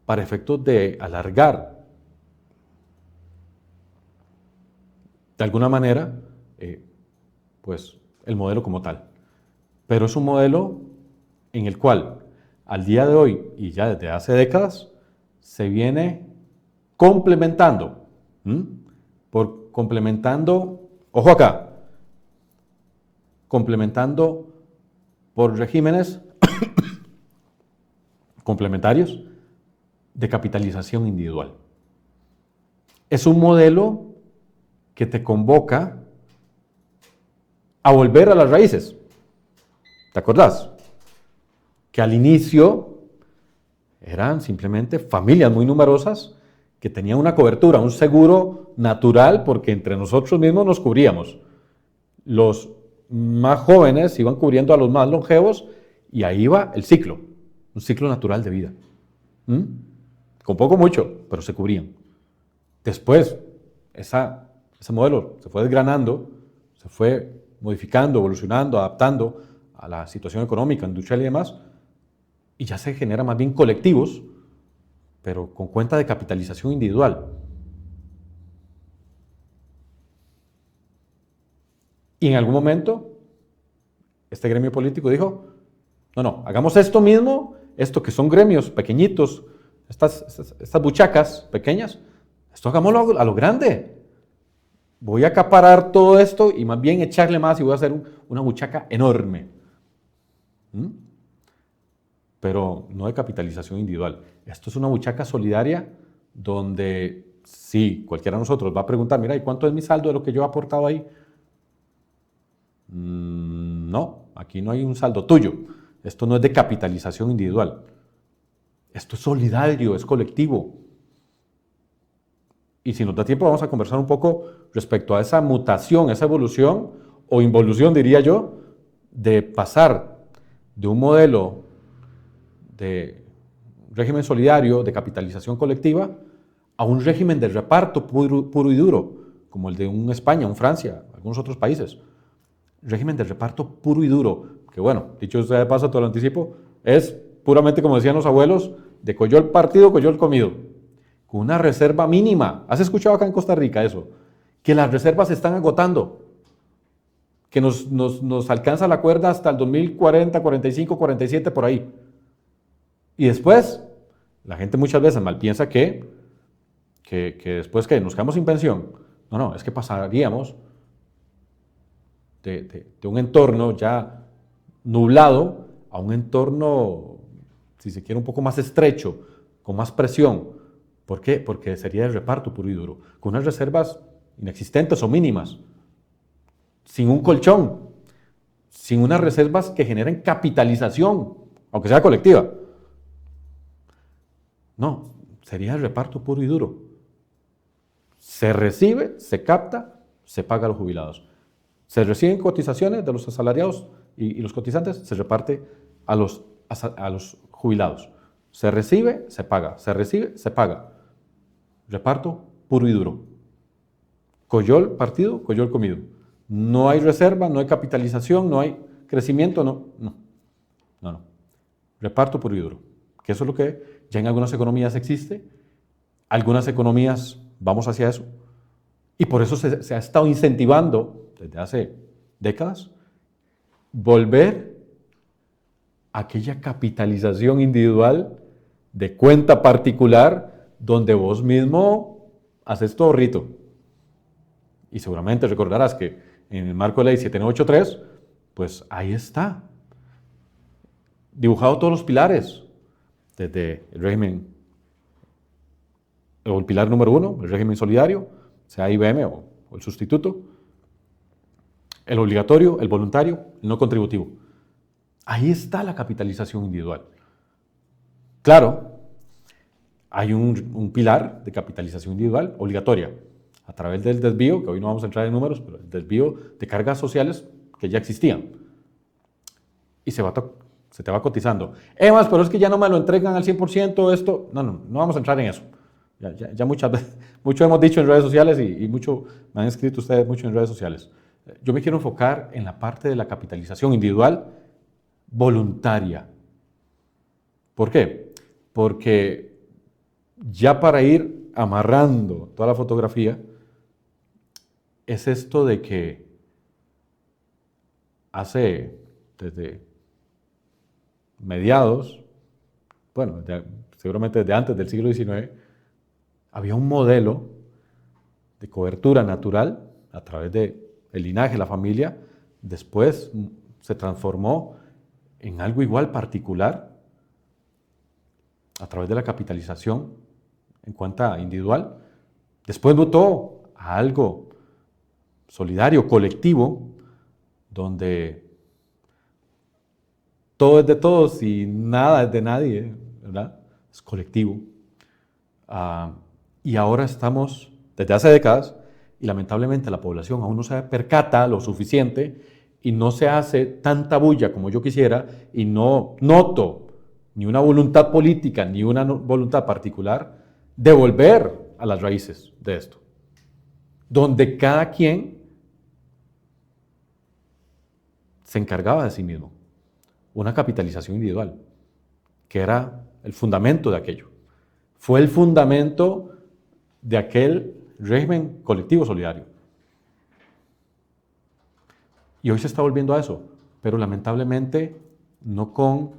para efectos de alargar, de alguna manera, pues el modelo como tal. Pero es un modelo en el cual, al día de hoy y ya desde hace décadas, se viene complementando, complementando, ojo acá, complementando por regímenes complementarios de capitalización individual. Es un modelo que te convoca a volver a las raíces. ¿Te acordás? Que al inicio eran simplemente familias muy numerosas que tenían una cobertura, un seguro natural, porque entre nosotros mismos nos cubríamos. Los más jóvenes iban cubriendo a los más longevos y ahí iba el ciclo, un ciclo natural de vida. Con poco mucho, pero se cubrían. Después, ese modelo se fue desgranando, se fue modificando, evolucionando, adaptando a la situación económica, industrial y demás, y ya se genera más bien colectivos, pero con cuenta de capitalización individual. Y en algún momento, este gremio político dijo, no, hagamos esto mismo, esto que son gremios pequeñitos, estas buchacas pequeñas, esto hagámoslo a lo grande. Voy a acaparar todo esto y más bien echarle más y voy a hacer una buchaca enorme. Pero no de capitalización individual. Esto es una buchaca solidaria donde sí, cualquiera de nosotros va a preguntar, mira, ¿y cuánto es mi saldo de lo que yo he aportado ahí? No, aquí no hay un saldo tuyo. Esto no es de capitalización individual. Esto es solidario, es colectivo. Y si nos da tiempo vamos a conversar un poco respecto a esa mutación, esa evolución o involución, diría yo, de pasar de un modelo de régimen solidario, de capitalización colectiva, a un régimen de reparto puro y duro, como el de un España, un Francia, algunos otros países. Régimen de reparto puro y duro, que bueno, dicho sea de paso, te lo anticipo, es puramente, como decían los abuelos, de coyol partido, coyol comido, con una reserva mínima. ¿Has escuchado acá en Costa Rica eso? Que las reservas se están agotando, que nos alcanza la cuerda hasta el 2040, 45, 47, por ahí. Y después, la gente muchas veces mal piensa que después que nos quedamos sin pensión. No, es que pasaríamos de un entorno ya nublado a un entorno, si se quiere, un poco más estrecho, con más presión. ¿Por qué? Porque sería el reparto puro y duro, con unas reservas inexistentes o mínimas, sin un colchón, sin unas reservas que generen capitalización, aunque sea colectiva. No, sería el reparto puro y duro. Se recibe, se capta, se paga a los jubilados. Se reciben cotizaciones de los asalariados y los cotizantes, se reparte a los jubilados. Se recibe, se paga. Se recibe, se paga. Reparto puro y duro. Coyol partido, coyol comido. No hay reserva, no hay capitalización, no hay crecimiento, no. Reparto puro y duro. Que eso es lo que ya en algunas economías existe. Algunas economías vamos hacia eso. Y por eso se ha estado incentivando desde hace décadas volver a aquella capitalización individual de cuenta particular donde vos mismo haces tu ahorrito. Y seguramente recordarás que en el marco de ley 7983, pues ahí está, dibujado todos los pilares, desde el régimen, o el pilar número 1, el régimen solidario, sea IBM o el sustituto, el obligatorio, el voluntario, el no contributivo. Ahí está la capitalización individual. Claro, hay un pilar de capitalización individual obligatoria, a través del desvío, que hoy no vamos a entrar en números, pero el desvío de cargas sociales que ya existían. Y se te va cotizando. Más, pero es que ya no me lo entregan al 100% esto. No vamos a entrar en eso. Ya muchas veces, mucho hemos dicho en redes sociales y mucho me han escrito ustedes mucho en redes sociales. Yo me quiero enfocar en la parte de la capitalización individual voluntaria. ¿Por qué? Porque ya para ir amarrando toda la fotografía, es esto de que desde mediados, bueno, seguramente desde antes del siglo XIX, había un modelo de cobertura natural a través del linaje, la familia, después se transformó en algo igual particular a través de la capitalización en cuenta individual, después mutó a algo solidario, colectivo, donde todo es de todos y nada es de nadie, ¿verdad? Es colectivo. Y ahora estamos, desde hace décadas, y lamentablemente la población aún no se percata lo suficiente y no se hace tanta bulla como yo quisiera y no noto ni una voluntad política ni una voluntad particular de volver a las raíces de esto, donde cada quien se encargaba de sí mismo. Una capitalización individual, que era el fundamento de aquello. Fue el fundamento de aquel régimen colectivo solidario. Y hoy se está volviendo a eso, pero lamentablemente no con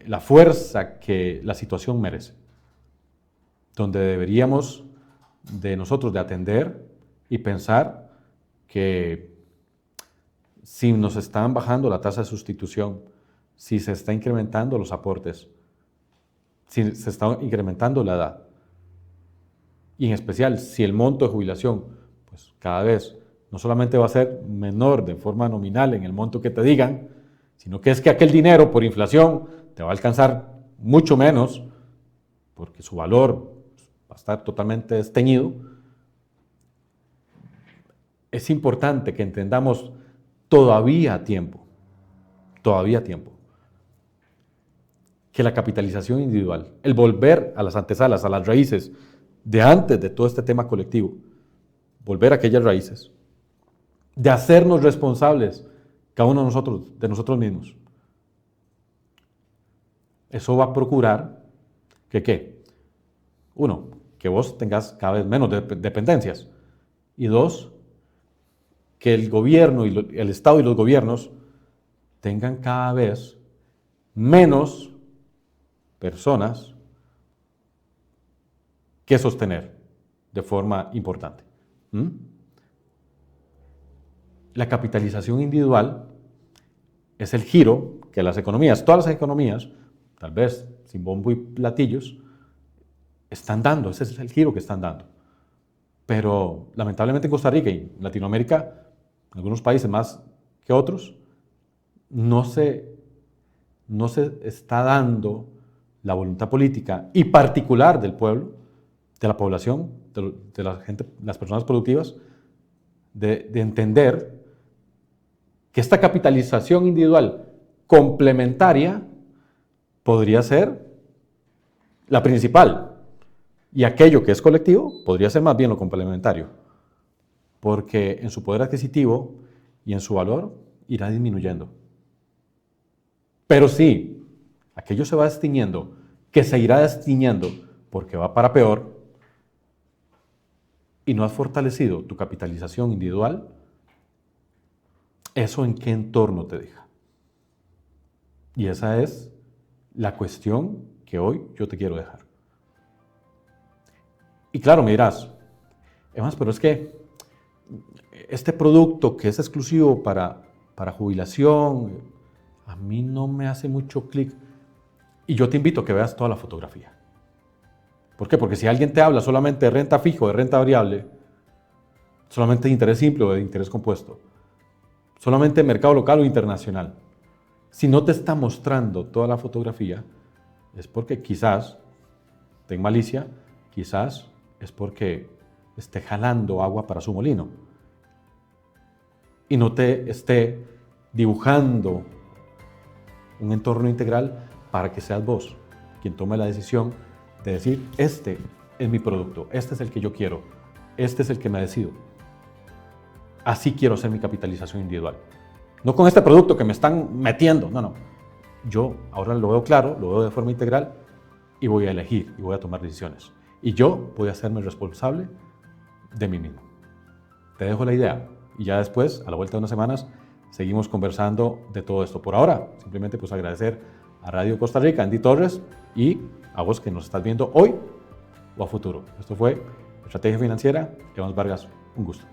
la fuerza que la situación merece. Donde deberíamos de nosotros de atender y pensar que si nos están bajando la tasa de sustitución, si se está incrementando los aportes, si se está incrementando la edad, y en especial si el monto de jubilación, pues cada vez no solamente va a ser menor de forma nominal en el monto que te digan, sino que es que aquel dinero por inflación te va a alcanzar mucho menos, porque su valor va a estar totalmente desteñido. Es importante que entendamos todavía a tiempo, que la capitalización individual, el volver a las antesalas, a las raíces de antes de todo este tema colectivo, volver a aquellas raíces, de hacernos responsables cada uno de nosotros mismos. Eso va a procurar que, ¿qué? Uno, que vos tengas cada vez menos dependencias. Y dos, que el gobierno, el Estado y los gobiernos tengan cada vez menos personas que sostener de forma importante. La capitalización individual es el giro que las economías, todas las economías, tal vez sin bombo y platillos, están dando, ese es el giro que están dando. Pero lamentablemente en Costa Rica y en Latinoamérica, en algunos países más que otros, no se está dando la voluntad política y particular del pueblo, de la población, de la gente, las personas productivas, de entender que esta capitalización individual complementaria podría ser la principal y aquello que es colectivo podría ser más bien lo complementario, porque en su poder adquisitivo y en su valor irá disminuyendo. Pero sí, aquello se va destiñendo, que se irá destiñendo porque va para peor y no has fortalecido tu capitalización individual, ¿eso en qué entorno te deja? Y esa es la cuestión que hoy yo te quiero dejar. Y claro, me dirás, Evans, pero es que este producto que es exclusivo para jubilación, a mí no me hace mucho clic. Y yo te invito a que veas toda la fotografía. ¿Por qué? Porque si alguien te habla solamente de renta fija o de renta variable, solamente de interés simple o de interés compuesto, solamente de mercado local o internacional, si no te está mostrando toda la fotografía, es porque quizás, ten malicia, quizás es porque esté jalando agua para su molino y no te esté dibujando un entorno integral para que seas vos quien tome la decisión de decir, este es mi producto, este es el que yo quiero, este es el que me decido. Así quiero hacer mi capitalización individual. No con este producto que me están metiendo, no. Yo ahora lo veo claro, lo veo de forma integral y voy a elegir y voy a tomar decisiones. Y yo voy a hacerme responsable de mí mismo. Te dejo la idea y ya después, a la vuelta de unas semanas, seguimos conversando de todo esto. Por ahora, simplemente pues agradecer a Radio Costa Rica, Andy Torres, y a vos que nos estás viendo hoy o a futuro. Esto fue Estrategia Financiera. Evans Vargas, un gusto.